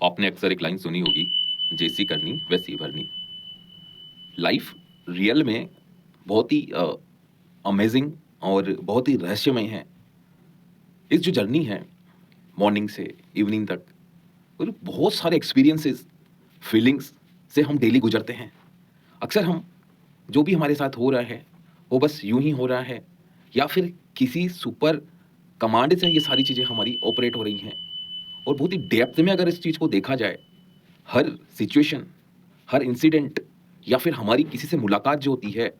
आपने अक्सर एक लाइन सुनी होगी, जैसी करनी वैसी भरनी। लाइफ रियल में बहुत ही अमेजिंग और बहुत ही रहस्यमय है। इस जो जर्नी है मॉर्निंग से इवनिंग तक, और बहुत सारे एक्सपीरियंसेस, फीलिंग्स से हम डेली गुजरते हैं। अक्सर हम जो भी हमारे साथ हो रहा है वो बस यूं ही हो रहा है, या फिर किसी सुपर कमांड से ये सारी चीज़ें हमारी ऑपरेट हो रही हैं। और बहुत ही डेप्थ में अगर इस चीज़ को देखा जाए, हर सिचुएशन, हर इंसिडेंट, या फिर हमारी किसी से मुलाकात जो होती है,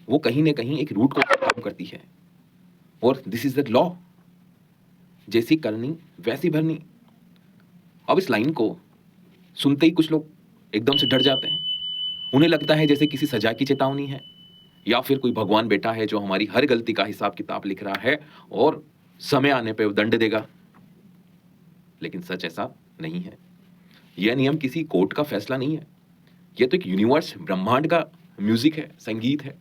वो कहीं न कहीं एक रूट को काम करती है। और दिस इज़ द लॉ, जैसी करनी वैसी भरनी। अब इस लाइन को सुनते ही कुछ लोग एकदम से डर जाते हैं। उन्हें लगता है जैसे किसी सजा की चेतावनी है, या फिर कोई भगवान बैठा है जो हमारी हर गलती का हिसाब-किताब लिख रहा है और समय आने पे वो दंड देगा। लेकिन सच ऐसा नहीं है। यह नियम किसी कोर्ट का फैसला नहीं है। यह तो एक यूनिवर्स, ब्रह्मांड का म्यूज़िक है, संगीत है।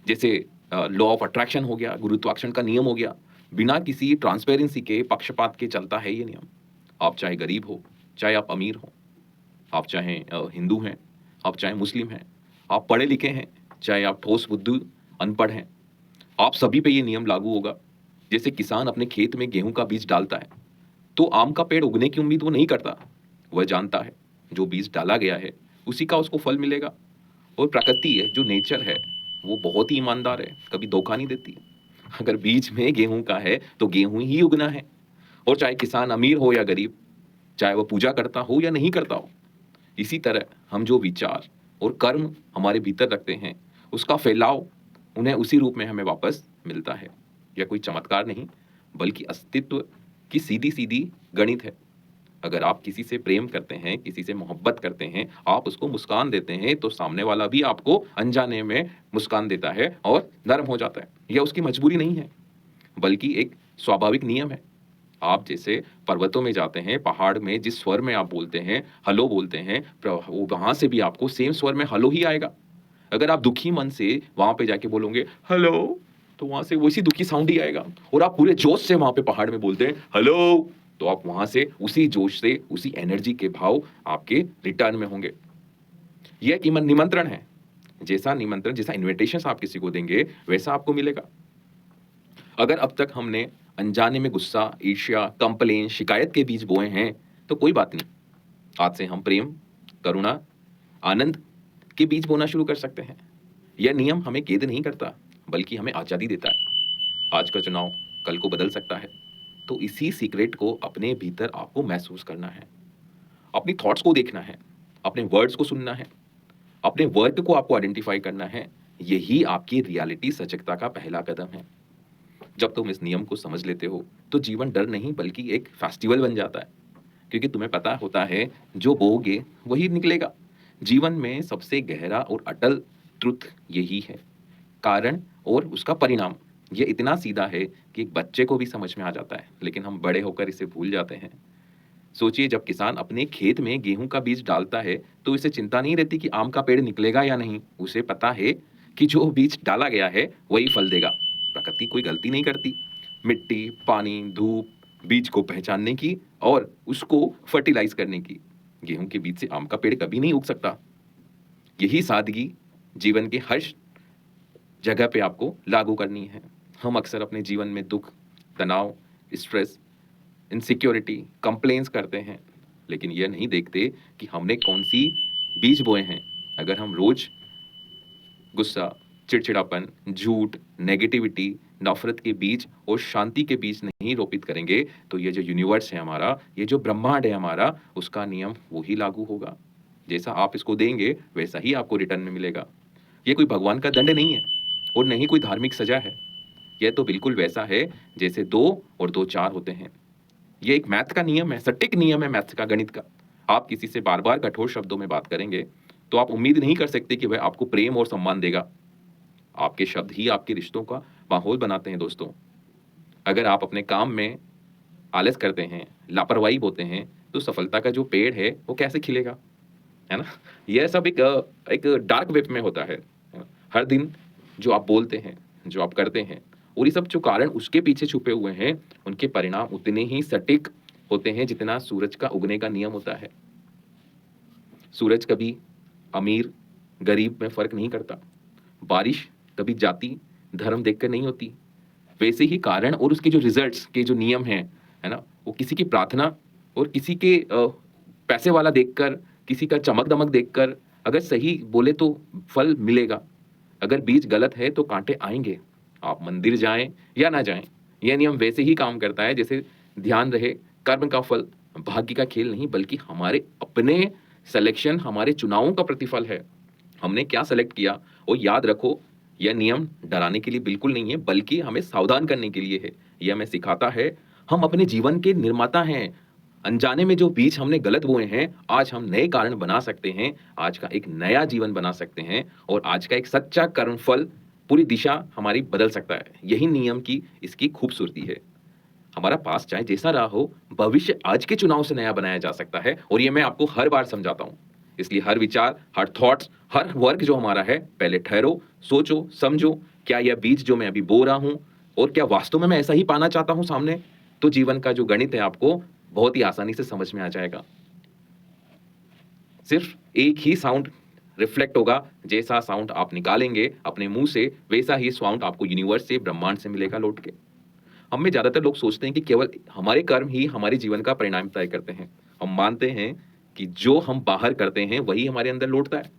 जैसे लॉ ऑफ अट्रैक्शन हो गया, गुरुत्वाकर्षण का नियम हो गया, बिना किसी ट्रांसपेरेंसी के, पक्षपात के चलता है ये नियम। आप चाहे गरीब हो, चाहे आप अमीर हो, आप चाहे हिंदू हैं, आप चाहे मुस्लिम हैं, आप पढ़े लिखे हैं, चाहे आप ठोस बुद्धू अनपढ़ हैं, आप सभी पे ये नियम लागू होगा। जैसे किसान अपने खेत में गेहूं का बीज डालता है, तो आम का पेड़ उगने की उम्मीद वो नहीं करता। वह जानता है जो बीज डाला गया है उसी का उसको फल मिलेगा। और प्रकृति है, जो नेचर है, वो बहुत ही ईमानदार है, कभी धोखा नहीं देती। अगर बीज में गेहूं का है तो गेहूं ही उगना है। और चाहे किसान अमीर हो या गरीब, चाहे वो पूजा करता हो या नहीं करता हो, इसी तरह हम जो विचार और कर्म हमारे भीतर रखते हैं, उसका फैलाव उन्हें उसी रूप में हमें वापस मिलता है। यह कोई चमत्कार नहीं, बल्कि अस्तित्व की सीधी सीधी गणित है। अगर आप किसी से प्रेम करते हैं, किसी से मोहब्बत करते हैं, आप उसको मुस्कान देते हैं, तो सामने वाला भी आपको अनजाने में मुस्कान देता है और नरम हो जाता है। यह उसकी मजबूरी नहीं है, बल्कि एक स्वाभाविक नियम है। आप जैसे पर्वतों में जाते हैं, पहाड़ में जिस स्वर में आप बोलते हैं, हेलो बोलते हैं, वो वहाँ से भी आपको सेम स्वर में हेलो ही आएगा। अगर आप दुखी मन से वहाँ पे जाके बोलोगे हेलो, तो वहाँ से वैसी दुखी साउंड ही आएगा। और आप पूरे जोश से वहाँ पे पहाड़ में बोलते हैं हेलो, तो आप वहाँ से उसी जोश से, उसी एनर्जी के भाव आपके रिटर्न में होंगे। यह एक निमंत्रण है। जैसा निमंत्रण, जैसा इन्विटेशन आप किसी को देंगे, वैसा आपको मिलेगा। अगर अब तक हमने अनजाने में गुस्सा, ईर्ष्या, कंप्लेन, शिकायत के बीज बोए हैं, तो कोई बात नहीं। आज से हम प्रेम, करुणा, आनंद के बीज बोना शुरू कर सकते हैं। यह नियम हमें कैद नहीं करता, बल्कि हमें आज़ादी देता है। आज का चुनाव कल को बदल सकता है। तो इसी सीक्रेट को अपने भीतर आपको महसूस करना है। अपनी थॉट्स को देखना है, अपने वर्ड्स को सुनना है, अपने वर्क को आपको आइडेंटिफाई करना है। यही आपकी रियलिटी सजगता का पहला कदम है। जब तुम इस नियम को समझ लेते हो, तो जीवन डर नहीं बल्कि एक फेस्टिवल बन जाता है। क्योंकि तुम्हें पता होता है जो बोओगे वही निकलेगा। जीवन में सबसे गहरा और अटल ट्रुथ यही है, कारण और उसका परिणाम। ये इतना सीधा है कि एक बच्चे को भी समझ में आ जाता है, लेकिन हम बड़े होकर इसे भूल जाते हैं। सोचिए, जब किसान अपने खेत में गेहूं का बीज डालता है, तो इसे चिंता नहीं रहती कि आम का पेड़ निकलेगा या नहीं। उसे पता है कि जो बीज डाला गया है वही फल देगा। प्रकृति कोई गलती नहीं करती। मिट्टी, पानी, धूप, बीज को पहचानने की और उसको फर्टिलाइज करने की। गेहूं के बीज से आम का पेड़ कभी नहीं उग सकता। यही सादगी जीवन के हर जगह पे आपको लागू करनी है। हम अक्सर अपने जीवन में दुख, तनाव, स्ट्रेस, इनसिक्योरिटी, कंप्लेंट्स करते हैं, लेकिन यह नहीं देखते कि हमने कौन सी बीज बोए हैं। अगर हम रोज गुस्सा, चिड़चिड़ापन, झूठ, नेगेटिविटी, नफरत के बीज और शांति के बीज नहीं रोपित करेंगे, तो ये जो यूनिवर्स है हमारा, ये जो ब्रह्मांड है हमारा, उसका नियम वही लागू होगा। जैसा आप इसको देंगे, वैसा ही आपको रिटर्न में मिलेगा। ये कोई भगवान का दंड नहीं है और नहीं कोई धार्मिक सजा है। यह तो बिल्कुल वैसा है जैसे 2 और 2 4 होते हैं। ये एक मैथ का नियम है, सटीक नियम है मैथ का, गणित का। आप किसी से बार-बार कठोर शब्दों में बात करेंगे, तो आप उम्मीद नहीं कर सकते कि वह आपको प्रेम और सम्मान देगा। आपके शब्द ही आपके रिश्तों का माहौल बनाते हैं दोस्तों। अगर आप अपने काम में आलस करते हैं, लापरवाही बोते हैं, तो सफलता का जो पेड़ है, वो कैसे खिलेगा? है ना? यह सब एक डार्क वेब में होता है। हर दिन जो आप बोलते हैं, जो आप करते हैं, और ये सब जो कारण उसके पीछे छुपे हुए हैं, उनके परिणाम उतने ही सटीक, होते हैं जितना सूरज का उगने का नियम होता है। सूरज कभी अमीर, गरीब में फ़र्क नहीं करता। बारिश कभी जाति, धर्म देखकर नहीं होती। वैसे ही कारण और उसके जो रिज़ल्ट्स के जो नियम हैं, है ना? वो किसी की प्रार्थना और किसी के पैसे वाला देखकर, किसी का चमक-दमक देखकर अगर सही बोले तो फल मिलेगा। अगर बीज गलत है तो काँटे आएँगे। आप मंदिर जाएँ या ना जाएँ, यह नियम वैसे ही काम करता है जैसे ध्यान रहे कर्म का फल भाग्य का खेल नहीं बल्कि हमारे अपने सिलेक्शन, हमारे चुनावों का प्रतिफल है। हमने क्या सेलेक्ट किया और याद रखो यह नियम डराने के लिए बिल्कुल नहीं है बल्कि हमें सावधान करने के लिए है। यह हमें सिखाता है हम अपने जीवन के निर्माता हैं। अनजाने में जो बीज हमने गलत बोए हैं, आज हम नए कारण बना सकते हैं, आज का एक नया जीवन बना सकते हैं और आज का एक सच्चा कर्मफल पूरी दिशा हमारी बदल सकता है। यही नियम की इसकी खूबसूरती है। हमारा पास्ट चाहे जैसा रहा हो, भविष्य आज के चुनाव से नया बनाया जा सकता है और ये मैं आपको हर बार समझाता हूँ। इसलिए हर विचार, हर थॉट्स, हर वर्क जो हमारा है, पहले ठहरो, सोचो, समझो, क्या यह बीज जो मैं अभी बो रहा हूँ और क्या वास्तव में मैं ऐसा ही पाना चाहता हूँ सामने? तो जीवन का जो गणित है आपको बहुत ही आसानी से समझ में आ जाएगा। सिर्फ एक ही साउंड रिफ्लेक्ट होगा, जैसा साउंड आप निकालेंगे अपने मुँह से, वैसा ही साउंड आपको यूनिवर्स से, ब्रह्मांड से मिलेगा लौट के। हम में ज़्यादातर लोग सोचते हैं कि केवल हमारे कर्म ही हमारे जीवन का परिणाम तय करते हैं। हम मानते हैं कि जो हम बाहर करते हैं वही हमारे अंदर लौटता है।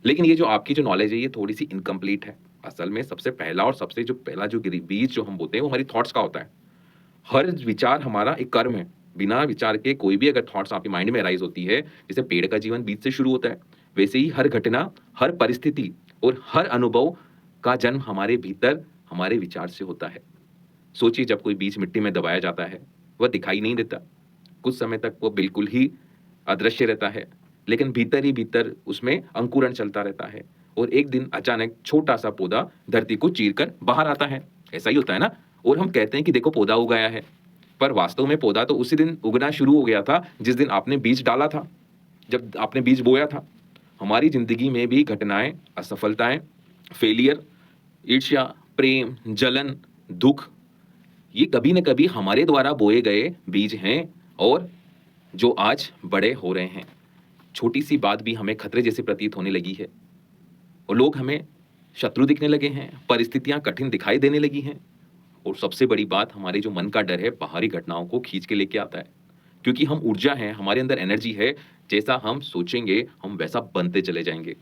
लेकिन ये जो आपकी जो नॉलेज है ये थोड़ी-सी इनकम्प्लीट है। असल में सबसे पहला और सबसे जो पहला जो गिरी बीज जो हम बोते हैं वो हमारी थॉट्स का होता है। हर विचार हमारा एक कर्म है। बिना विचार के कोई भी अगर थॉट्स आपके माइंड में अराइज़ होती है, जैसे पेड़ का जीवन बीज से शुरू होता है, वैसे ही हर घटना, हर परिस्थिति और हर अनुभव का जन्म हमारे भीतर, हमारे विचार से होता है। सोचिए जब कोई बीज मिट्टी में दबाया जाता है, वह दिखाई नहीं देता। कुछ समय तक वो बिल्कुल ही अदृश्य रहता है, लेकिन भीतर ही भीतर उसमें अंकुरण चलता रहता है और एक दिन अचानक छोटा-सा पौधा धरती को चीर कर बाहर आता है। ऐसा ही होता है ना? और हम कहते हैं कि देखो पौधा उग आया है, पर वास्तव में पौधा तो उसी दिन उगना शुरू हो गया था, जिस दिन आपने बीज डाला था, जब आपने बीज बोया था। हमारी ज़िंदगी में भी घटनाएँ, असफलताएँ, फेलियर, ईर्ष्या, प्रेम, जलन, दुःख ये कभी न कभी हमारे द्वारा बोए गए बीज हैं और जो आज बड़े हो रहे हैं। छोटी-सी बात भी हमें खतरे जैसी प्रतीत होने लगी है और लोग हमें शत्रु दिखने लगे हैं, परिस्थितियाँ कठिन दिखाई देने लगी हैं और सबसे बड़ी बात हमारे जो मन का डर है बाहरी घटनाओं को खींच के लेके आता है। क्योंकि हम ऊर्जा हैं, हमारे अंदर एनर्जी है, जैसा हम सोचेंगे, हम वैसा बनते चले जाएँगे।